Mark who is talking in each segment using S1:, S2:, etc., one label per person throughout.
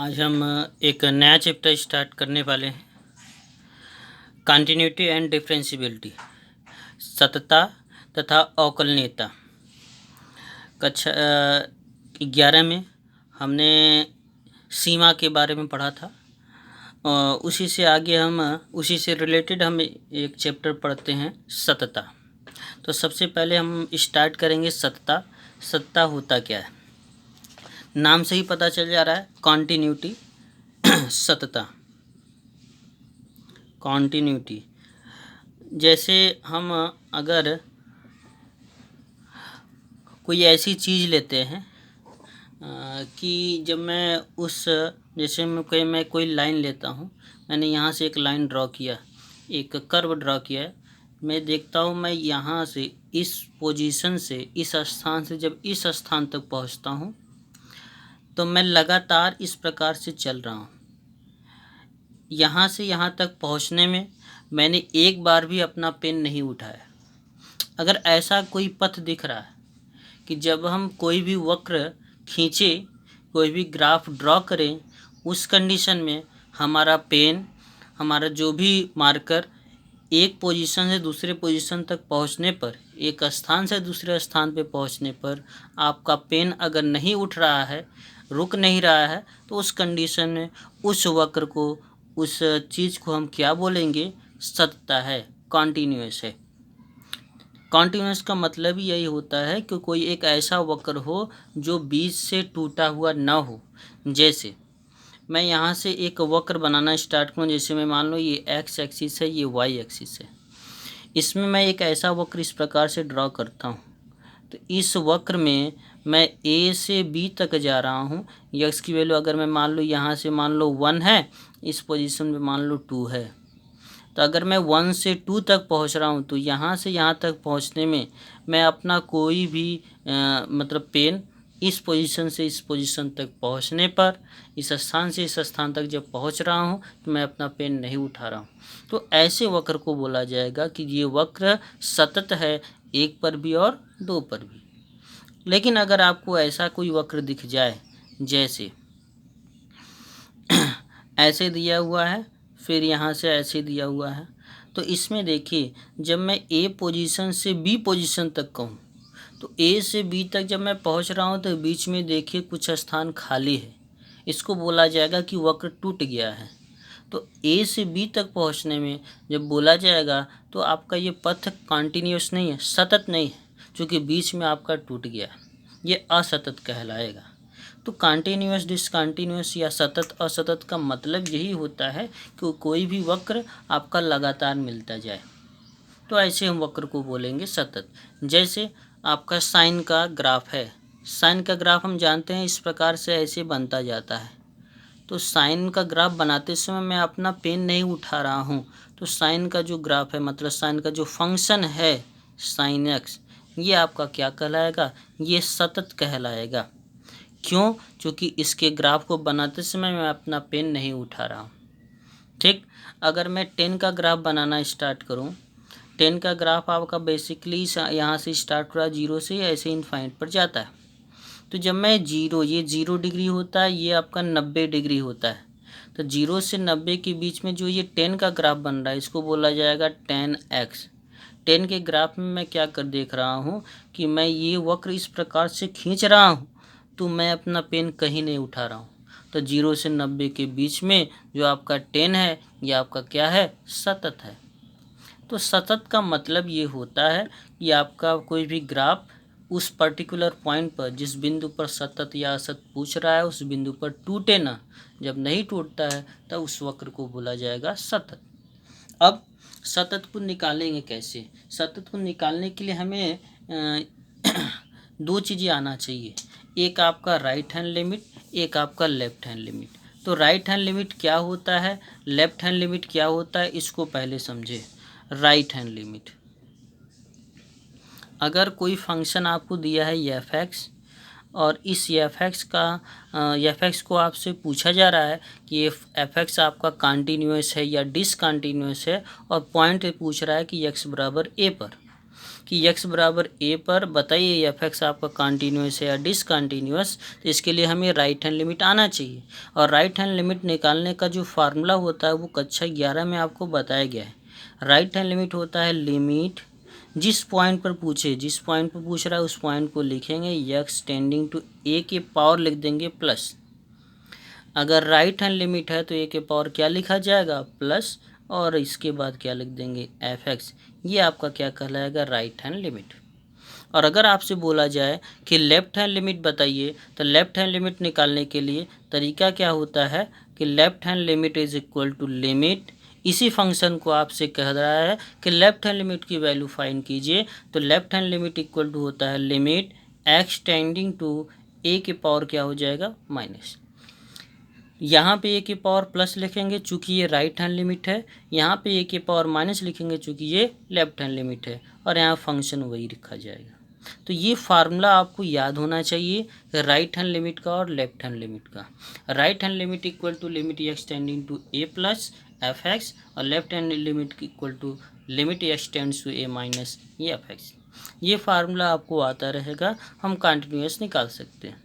S1: आज हम एक नया चैप्टर स्टार्ट करने वाले हैं। कंटिन्यूटी एंड डिफरेंशियबिलिटी, सततता तथा अवकलनीयता। कक्षा 11 में हमने सीमा के बारे में पढ़ा था और उसी से आगे उसी से रिलेटेड हम एक चैप्टर पढ़ते हैं, सततता। तो सबसे पहले हम स्टार्ट करेंगे सततता। सततता होता क्या है? नाम से ही पता चल जा रहा है, कॉन्टिन्यूटी, सततता, कॉन्टिन्यूटी। जैसे हम अगर कोई ऐसी चीज़ लेते हैं कि जब मैं कोई लाइन लेता हूँ, मैंने यहाँ से एक लाइन ड्रॉ किया, एक कर्व ड्रॉ किया है। मैं देखता हूँ मैं यहाँ से इस पोजीशन से, इस स्थान से जब इस स्थान तक पहुँचता हूँ तो मैं लगातार इस प्रकार से चल रहा हूँ। यहाँ से यहाँ तक पहुँचने में मैंने एक बार भी अपना पेन नहीं उठाया। अगर ऐसा कोई पथ दिख रहा है कि जब हम कोई भी वक्र खींचे, कोई भी ग्राफ ड्रॉ करें, उस कंडीशन में हमारा पेन, हमारा जो भी मार्कर एक पोजीशन से दूसरे पोजीशन तक पहुंचने पर, एक स्थान से दूसरे स्थान पे पहुंचने पर आपका पेन अगर नहीं उठ रहा है, रुक नहीं रहा है, तो उस कंडीशन में उस वक्र को, उस चीज़ को हम क्या बोलेंगे? सततता है, कॉन्टीन्यूअस है। कॉन्टीन्यूअस का मतलब ही यही होता है कि कोई एक ऐसा वक्र हो जो बीच से टूटा हुआ ना हो। जैसे मैं यहाँ से एक वक्र बनाना स्टार्ट करूँ, जैसे मैं मान लो ये एक्स एक्सिस है, ये वाई एक्सिस है। इसमें मैं एक ऐसा वक्र इस प्रकार से ड्रॉ करता हूँ, तो इस वक्र में मैं ए से बी तक जा रहा हूँ। यक्स की वैल्यू अगर मैं मान लो यहाँ से मान लो 1 है, इस पोजीशन में मान लो 2 है, तो अगर मैं 1 से 2 तक पहुँच रहा हूँ तो यहाँ से यहाँ तक पहुँचने में मैं अपना कोई भी मतलब पेन इस पोजीशन से इस पोजीशन तक पहुँचने पर, इस स्थान से इस स्थान तक जब पहुँच रहा हूँ तो मैं अपना पेन नहीं उठा रहा हूँ। तो ऐसे वक्र को बोला जाएगा कि ये वक्र सतत है, एक पर भी और दो पर भी। लेकिन अगर आपको ऐसा कोई वक्र दिख जाए, जैसे ऐसे दिया हुआ है, फिर यहाँ से ऐसे दिया हुआ है, तो इसमें देखिए जब मैं ए पोजीशन से बी पोजीशन तक कहूँ, तो ए से बी तक जब मैं पहुँच रहा हूँ तो बीच में देखिए कुछ स्थान खाली है, इसको बोला जाएगा कि वक्र टूट गया है। तो ए से बी तक पहुँचने में जब बोला जाएगा तो आपका ये पथ कंटिन्यूअस नहीं है, सतत नहीं है, क्योंकि बीच में आपका टूट गया, ये असतत कहलाएगा। तो कंटिन्यूअस, डिसकंटिन्यूअस या सतत असतत का मतलब यही होता है कि कोई भी वक्र आपका लगातार मिलता जाए, तो ऐसे हम वक्र को बोलेंगे सतत। जैसे आपका साइन का ग्राफ है, साइन का ग्राफ हम जानते हैं इस प्रकार से ऐसे बनता जाता है। तो साइन का ग्राफ बनाते समय मैं अपना पेन नहीं उठा रहा हूँ, तो साइन का जो ग्राफ है, मतलब साइन का जो फंक्शन है साइन एक्स, ये आपका क्या कहलाएगा? ये सतत कहलाएगा। क्यों? क्योंकि इसके ग्राफ को बनाते समय मैं अपना पेन नहीं उठा रहा हूँ। ठीक, अगर मैं 10 का ग्राफ बनाना स्टार्ट करूँ, 10 का ग्राफ आपका बेसिकली यहाँ से स्टार्ट हो रहा है 0 से, ऐसे इनफाइनाइट पर जाता है। तो जब मैं ये 0 डिग्री होता है, ये आपका 90 डिग्री होता है, तो 0 से 90 के बीच में जो ये 10 का ग्राफ बन रहा है, इसको बोला जाएगा 10x। 10 के ग्राफ में मैं क्या कर देख रहा हूँ कि मैं ये वक्र इस प्रकार से खींच रहा हूँ, तो मैं अपना पेन कहीं नहीं उठा रहा हूँ। तो 0 से 90 के बीच में जो आपका 10 है, ये आपका क्या है? सतत है। तो सतत का मतलब ये होता है कि आपका कोई भी ग्राफ उस पर्टिकुलर पॉइंट पर, जिस बिंदु पर सतत या असत पूछ रहा है, उस बिंदु पर टूटे ना। जब नहीं टूटता है तब उस वक्र को बोला जाएगा सतत। अब सतत को निकालेंगे कैसे? सतत को निकालने के लिए हमें दो चीज़ें आना चाहिए, एक आपका राइट हैंड लिमिट, एक आपका लेफ्ट हैंड लिमिट। तो राइट हैंड लिमिट क्या होता है, लेफ्ट हैंड लिमिट क्या होता है, इसको पहले समझे। राइट हैंड लिमिट, अगर कोई फंक्शन आपको दिया है एफ एक्स, और इस एफ एक्स को आपसे पूछा जा रहा है कि एफ एक्स आपका कंटिन्यूअस है या डिसकंटिन्यूअस है, और पॉइंट पूछ रहा है कि एक्स बराबर ए पर, कि x बराबर a पर बताइए एफ एक्स आपका कॉन्टीन्यूस है या डिसकॉन्टीन्यूस, तो इसके लिए हमें राइट हैंड लिमिट आना चाहिए। और राइट हैंड लिमिट निकालने का जो फार्मूला होता है वो कक्षा 11 में आपको बताया गया है। राइट हैंड लिमिट होता है लिमिट, जिस पॉइंट पर पूछ रहा है उस पॉइंट को लिखेंगे x टेंडिंग टू a के पावर लिख देंगे प्लस। अगर राइट हैंड लिमिट है तो a के पावर क्या लिखा जाएगा प्लस, और इसके बाद क्या लिख देंगे एफ एक्स। ये आपका क्या कहलाएगा राइट हैंड लिमिट। और अगर आपसे बोला जाए कि लेफ्ट हैंड लिमिट बताइए, तो लेफ्ट हैंड लिमिट निकालने के लिए तरीका क्या होता है कि left hand limit is equal to limit, इसी फंक्शन को आपसे कह रहा है कि लेफ्ट हैंड लिमिट की वैल्यू फाइंड कीजिए, तो left hand limit equal to होता है limit x tending to A के पावर क्या हो जाएगा माइनस। यहाँ पे ए के पावर प्लस लिखेंगे चूँकि ये राइट हैंड लिमिट है, यहाँ पे ए के पावर माइनस लिखेंगे चूँकि ये लेफ्ट हैंड लिमिट है, और यहाँ फंक्शन वही रखा जाएगा। तो ये फार्मूला आपको याद होना चाहिए राइट हैंड लिमिट का और लेफ्ट हैंड लिमिट का। Right hand limit equal to limit x tending to a plus F x, और left hand limit equal to limit x tends to a minus ये f x. ये formula आपको आता रहेगा, हम कॉन्टिन्यूस निकाल सकते हैं।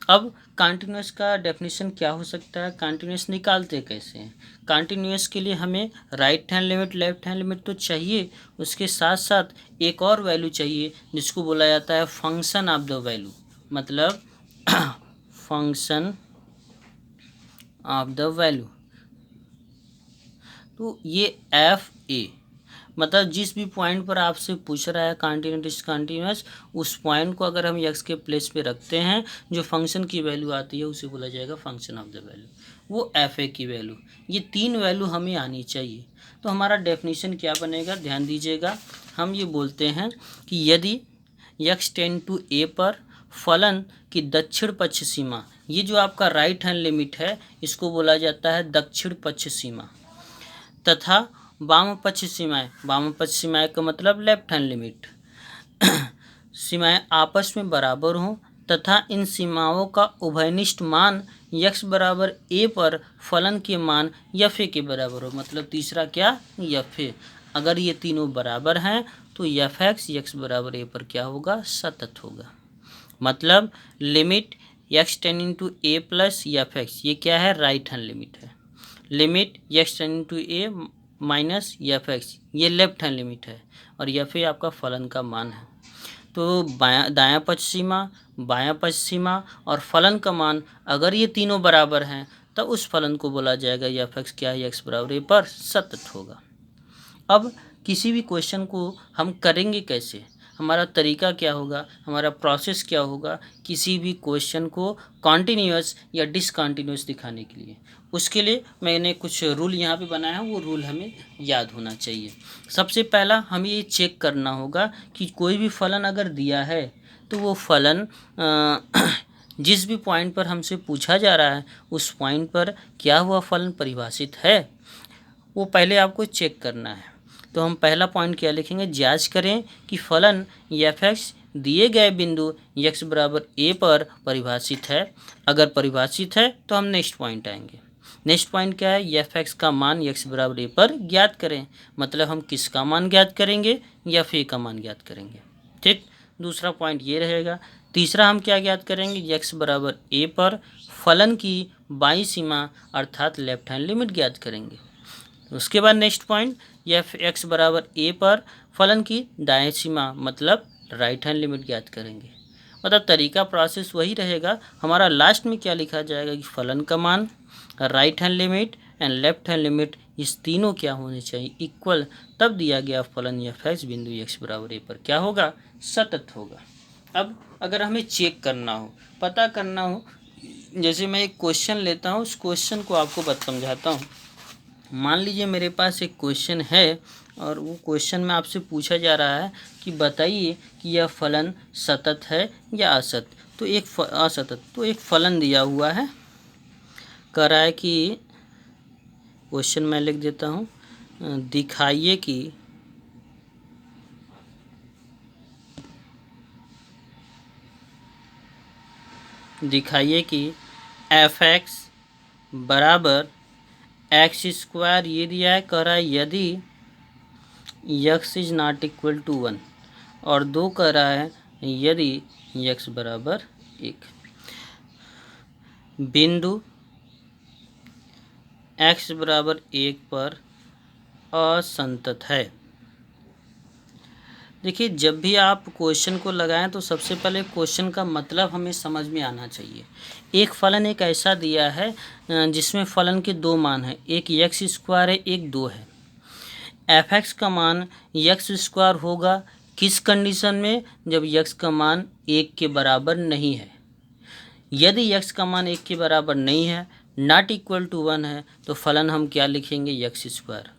S1: अब कॉन्टिन्यूस का डेफिनेशन क्या हो सकता है, कॉन्टिन्यूस निकालते कैसे हैं। कॉन्टिन्यूस के लिए हमें right hand limit left hand limit तो चाहिए, उसके साथ साथ एक और वैल्यू चाहिए जिसको बोला जाता है फंक्शन ऑफ द वैल्यू, मतलब फंक्शन ऑफ द वैल्यू। तो ये एफ ए, मतलब जिस भी पॉइंट पर आपसे पूछ रहा है कॉन्टिन्यूस डिसकॉन्टिन्यूस, उस पॉइंट को अगर हम एक्स के प्लेस पे रखते हैं, जो फंक्शन की वैल्यू आती है उसे बोला जाएगा फंक्शन ऑफ द वैल्यू, वो एफ ए की वैल्यू। ये तीन वैल्यू हमें आनी चाहिए। तो हमारा डेफिनेशन क्या बनेगा, ध्यान दीजिएगा। हम ये बोलते हैं कि यदि एक्स टेंड टू ए पर फलन की दक्षिण पक्ष सीमा, ये जो आपका राइट हैंड लिमिट है इसको बोला जाता है दक्षिण पक्ष सीमा, तथा वाम पक्ष सीमाएं का मतलब लेफ्ट हैंड लिमिट, सीमाएं आपस में बराबर हों तथा इन सीमाओं का उभयनिष्ठ मान x बराबर a पर फलन के मान एफ ए के बराबर हो, मतलब तीसरा क्या एफ ए। अगर ये तीनों बराबर हैं तो एफ एक्स एक्स बराबर a पर क्या होगा सतत होगा। मतलब limit x tending to a plus F x, ये क्या है राइट हैंड लिमिट है। Limit x tending to a minus F x, ये लेफ्ट हैंड लिमिट है, और एफ ए आपका फलन का मान है। तो दायां पक्ष सीमा, बायां पक्ष सीमा और फलन का मान अगर ये तीनों बराबर हैं तब उस फलन को बोला जाएगा एफ एक्स क्या है एक्स बराबर ए पर सतत होगा। अब किसी भी क्वेश्चन को हम करेंगे कैसे, हमारा तरीका क्या होगा, हमारा प्रोसेस क्या होगा किसी भी क्वेश्चन को कॉन्टिन्यूस या डिसकॉन्टिन्यूस दिखाने के लिए। उसके लिए मैंने कुछ रूल यहाँ पे बनाया है, वो रूल हमें याद होना चाहिए। सबसे पहला हमें ये चेक करना होगा कि कोई भी फलन अगर दिया है तो वो फलन जिस भी पॉइंट पर हमसे पूछा जा रहा है उस पॉइंट पर क्या हुआ फलन परिभाषित है, वो पहले आपको चेक करना है। तो हम पहला पॉइंट क्या लिखेंगे, जांच करें कि फलन एफ एक्स दिए गए बिंदु x बराबर a पर परिभाषित है। अगर परिभाषित है तो हम नेक्स्ट पॉइंट आएंगे। नेक्स्ट पॉइंट क्या है, एफ एक्स का मान x बराबर a पर ज्ञात करें, मतलब हम किसका मान ज्ञात करेंगे, एफ ए का मान ज्ञात करेंगे। ठीक, दूसरा पॉइंट ये रहेगा। तीसरा हम क्या ज्ञात करेंगे, x बराबर a पर फलन की बाईं सीमा अर्थात लेफ्ट हैंड लिमिट ज्ञात करेंगे। उसके बाद नेक्स्ट पॉइंट, एफ एक्स बराबर ए पर फलन की दाएं सीमा मतलब राइट हैंड लिमिट ज्ञात करेंगे। मतलब तरीका प्रोसेस वही रहेगा। हमारा लास्ट में क्या लिखा जाएगा कि फलन का मान, right hand limit and left hand limit, इस तीनों क्या होने चाहिए इक्वल, तब दिया गया फलन एफ एक्स बिंदु एक्स बराबर ए पर क्या होगा सतत होगा। अब अगर हमें चेक करना हो, पता करना हो, जैसे मैं एक क्वेश्चन लेता हूँ, उस क्वेश्चन को आपको समझाता हूँ। मान लीजिए मेरे पास एक क्वेश्चन है और वो क्वेश्चन में आपसे पूछा जा रहा है कि बताइए कि यह फलन सतत है या असत। तो असतत, तो एक फलन दिया हुआ है, कह रहा है कि क्वेश्चन मैं लिख देता हूँ, दिखाइए कि एफ एक्स बराबर एक्स स्क्वायर ये दिया है। कह रहा है यदि x is not equal to 1, और 2 कह रहा है यदि x बराबर 1 बिंदु x बराबर 1 पर असंतत है। देखिए, जब भी आप क्वेश्चन को लगाएं तो सबसे पहले क्वेश्चन का मतलब हमें समझ में आना चाहिए। एक फलन एक ऐसा दिया है जिसमें फलन के 2 मान हैं, एक x स्क्वायर है, एक 2 है। f(x) का मान x स्क्वायर होगा किस कंडीशन में? जब x का मान 1 के बराबर नहीं है। यदि x का मान 1 के बराबर नहीं है, नॉट इक्वल टू 1 है, तो फलन हम क्या लिखेंगे? x square.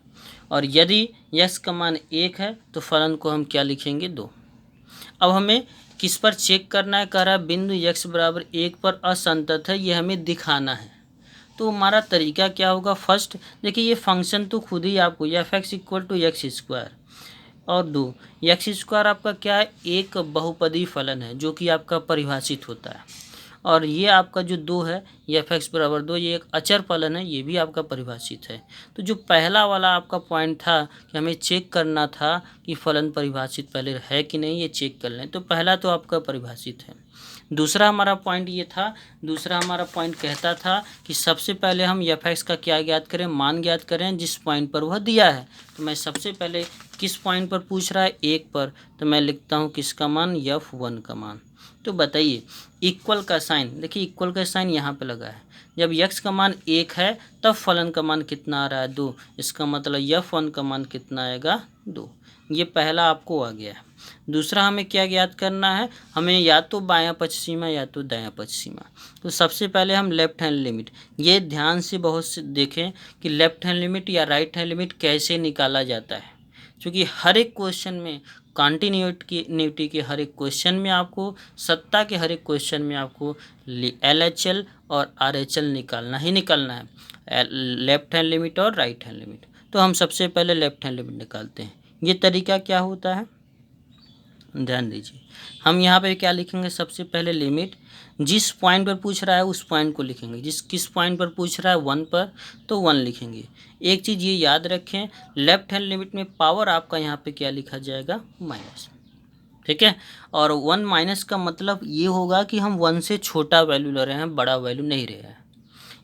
S1: और यदि x का मान 1 है तो फलन को हम क्या लिखेंगे? 2। अब हमें किस पर चेक करना है? कह रहा है बिंदु x बराबर 1 पर असंतत है, ये हमें दिखाना है। तो हमारा तरीका क्या होगा? फर्स्ट देखिए, ये फंक्शन तो खुद ही आपको f(x) equal to x square और 2 x स्क्वायर आपका क्या है? एक बहुपदी फलन है जो कि आपका परिभाषित होता है। और ये आपका जो 2 है ये f(x) बराबर 2, ये एक अचर फलन है, ये भी आपका परिभाषित है। तो जो पहला वाला आपका पॉइंट था कि हमें चेक करना था कि फलन परिभाषित पहले है कि नहीं, ये चेक कर लें। तो पहला तो आपका परिभाषित है। दूसरा हमारा पॉइंट ये था, दूसरा हमारा पॉइंट कहता था कि सबसे पहले हम f(x) का क्या ज्ञात करें? मान ज्ञात करें जिस पॉइंट पर वह दिया है। तो मैं सबसे पहले किस पॉइंट पर पूछ रहा है? 1 पर, तो मैं लिखता हूँ किसका मान? f(1) का मान। तो बताइए, इक्वल का साइन, देखिए इक्वल का साइन यहाँ पे लगा है। जब x का मान 1 है तब फलन का मान कितना आ रहा है? 2। इसका मतलब f(1) का मान कितना आएगा? 2। ये पहला आपको आ गया है। दूसरा हमें क्या ज्ञात करना है? हमें या तो बायां पक्ष सीमा या तो दायां पक्ष सीमा। तो सबसे पहले हम लेफ्ट हैंड लिमिट, ये ध्यान से बहुत से देखें कि लेफ्ट हैंड लिमिट या राइट हैंड लिमिट कैसे निकाला जाता है, क्योंकि हर एक क्वेश्चन में कंटिन्यूटी के हर एक क्वेश्चन में आपको, सत्ता के हर एक क्वेश्चन में आपको LHL और RHL निकालना ही निकालना है, लेफ्ट हैंड लिमिट और राइट हैंड लिमिट। तो हम सबसे पहले लेफ्ट हैंड लिमिट निकालते हैं। ये तरीका क्या होता है, ध्यान दीजिए। हम यहाँ पे क्या लिखेंगे? सबसे पहले लिमिट, जिस पॉइंट पर पूछ रहा है उस पॉइंट को लिखेंगे। किस पॉइंट पर पूछ रहा है? 1 पर, तो 1 लिखेंगे। एक चीज़ ये याद रखें, लेफ्ट हैंड लिमिट में पावर आपका यहाँ पे क्या लिखा जाएगा? माइनस। ठीक है। और 1 माइनस का मतलब ये होगा कि हम 1 से छोटा वैल्यू ले रहे हैं, बड़ा वैल्यू नहीं ले रहे हैं।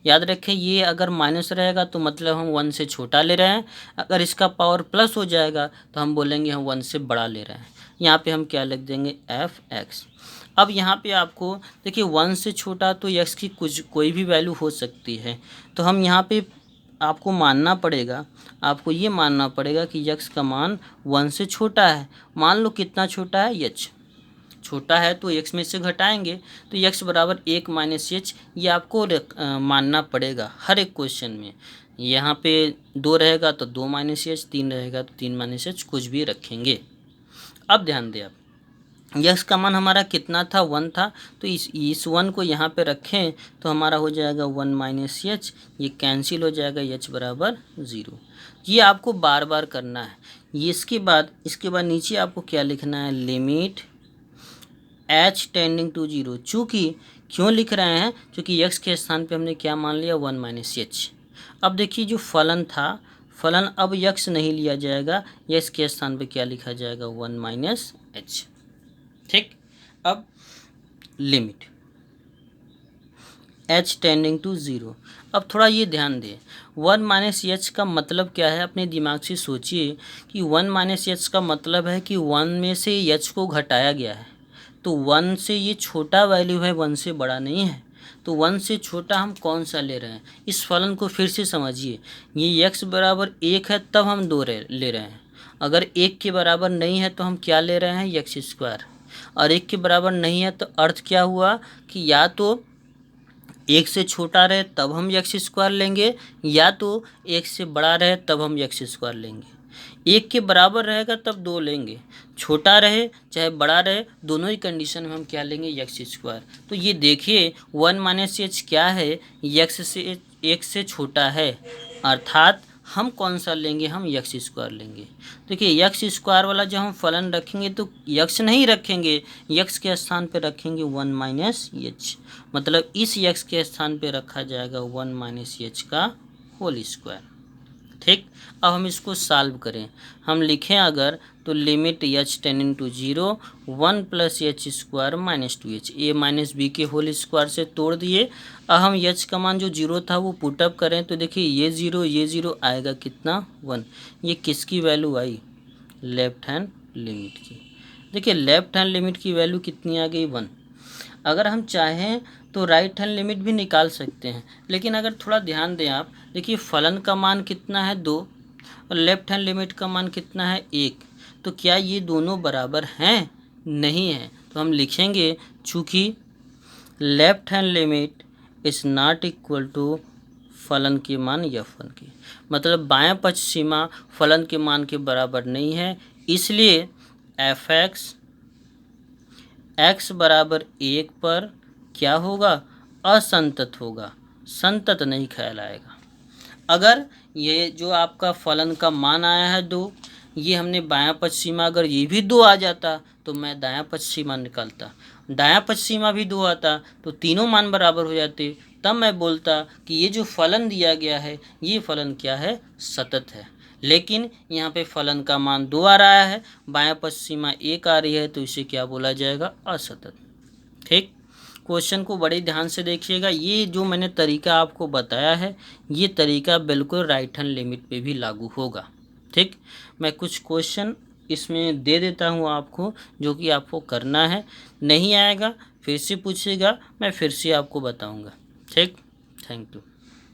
S1: याद रखें, ये अगर माइनस रहेगा तो मतलब हम 1 से छोटा ले रहे हैं, अगर इसका पावर प्लस हो जाएगा तो हम बोलेंगे हम 1 से बड़ा ले रहे हैं। यहाँ पे हम क्या लिख देंगे? f(x). अब यहाँ पे आपको देखिए 1 से छोटा तो x की कोई भी वैल्यू हो सकती है। तो हम यहाँ पे आपको मानना पड़ेगा, आपको ये मानना पड़ेगा कि x का मान 1 से छोटा है। मान लो कितना छोटा है? h छोटा है तो x में से घटाएंगे, तो x बराबर 1 माइनस h, ये आपको मानना पड़ेगा हर एक क्वेश्चन में। यहाँ पे 2 रहेगा तो 2 माइनस h, 3 रहेगा तो 3 माइनस h, कुछ भी रखेंगे। अब ध्यान दें आप, x का मान हमारा कितना था? 1 था। तो इस 1 को यहाँ पे रखें तो हमारा हो जाएगा 1 माइनस h, ये कैंसिल हो जाएगा, h बराबर 0। ये आपको बार बार करना है। ये इसके बाद नीचे आपको क्या लिखना है? Limit h tending to 0। चूँकि क्यों लिख रहे हैं? क्योंकि x के स्थान पे हमने क्या मान लिया? 1 माइनस h। अब देखिए जो फलन था, फलन अब x नहीं लिया जाएगा, x के स्थान पे क्या लिखा जाएगा? 1 माइनस h। ठीक। अब लिमिट h टेंडिंग टू 0। अब थोड़ा ये ध्यान दें, 1 माइनस h का मतलब क्या है? अपने दिमाग से सोचिए कि 1 माइनस h का मतलब है कि 1 में से h को घटाया गया है। तो 1 से ये छोटा वैल्यू है, 1 से बड़ा नहीं है। तो 1 से छोटा हम कौन सा ले रहे हैं? इस फलन को फिर से समझिए, ये x बराबर 1 है तब हम 2 ले रहे हैं। अगर 1 के बराबर नहीं है तो हम क्या ले रहे हैं? x square. और 1 के बराबर नहीं है तो अर्थ क्या हुआ कि या तो 1 से छोटा रहे तब हम x स्क्वायर लेंगे, या तो 1 से बड़ा रहे तब हम x स्क्वायर लेंगे। 1 के बराबर रहेगा तब 2 लेंगे, छोटा रहे चाहे बड़ा रहे, दोनों ही कंडीशन में हम क्या लेंगे? x square. तो ये देखिए 1 माइनस h क्या है? x से 1 से छोटा है, अर्थात हम कौन सा लेंगे? हम x स्क्वायर लेंगे। देखिए x स्क्वायर वाला जब हम फलन रखेंगे तो x नहीं रखेंगे, x के स्थान पे रखेंगे 1 माइनस h, मतलब इस x के स्थान पे रखा जाएगा 1 माइनस h का होल स्क्वायर। ठीक। अब हम इसको सॉल्व करें, हम लिखें अगर तो limit H ten into zero 1 plus H square minus 2h, ए माइनस बी के होल स्क्वायर से तोड़ दिए। अब हम एच का मान जो जीरो था वो पुटअप करें तो देखिए ये जीरो आएगा कितना 1। ये किसकी वैल्यू आई, लेफ्ट हैंड लिमिट की। देखिए लेफ्ट हैंड लिमिट की वैल्यू कितनी आ गई 1। अगर हम चाहें तो राइट हैंड लिमिट भी निकाल सकते हैं, लेकिन अगर थोड़ा ध्यान दें आप, देखिए फलन का मान कितना है 2 और लेफ्ट हैंड लिमिट का मान कितना है 1। तो क्या ये दोनों बराबर हैं, नहीं है। तो हम लिखेंगे चूँकि left hand limit is not equal to फलन के मान f1 की, मतलब बायां पक्ष सीमा फलन के मान के बराबर नहीं है, इसलिए एफ एक्स बराबर 1 पर क्या होगा, असंतत होगा, संतत नहीं कहलाएगा। अगर ये जो आपका फलन का मान आया है 2, ये हमने बायां पक्ष सीमा अगर ये भी 2 आ जाता तो मैं दायां पक्ष सीमा निकालता, दायां पक्ष सीमा भी 2 आता तो तीनों मान बराबर हो जाते, तब मैं बोलता कि ये जो फलन दिया गया है ये फलन क्या है, सतत है। लेकिन यहाँ पे फलन का मान 2 आ रहा है, बायां पक्ष सीमा 1 आ रही है, तो इसे क्या बोला जाएगा, असतत। ठीक। क्वेश्चन को बड़े ध्यान से देखिएगा, ये जो मैंने तरीका आपको बताया है ये तरीका बिल्कुल राइट हैंड लिमिट पे भी लागू होगा। ठीक। मैं कुछ क्वेश्चन इसमें दे देता हूँ आपको, जो कि आपको करना है, नहीं आएगा फिर से पूछिएगा, मैं फिर से आपको बताऊँगा। ठीक। Thank you.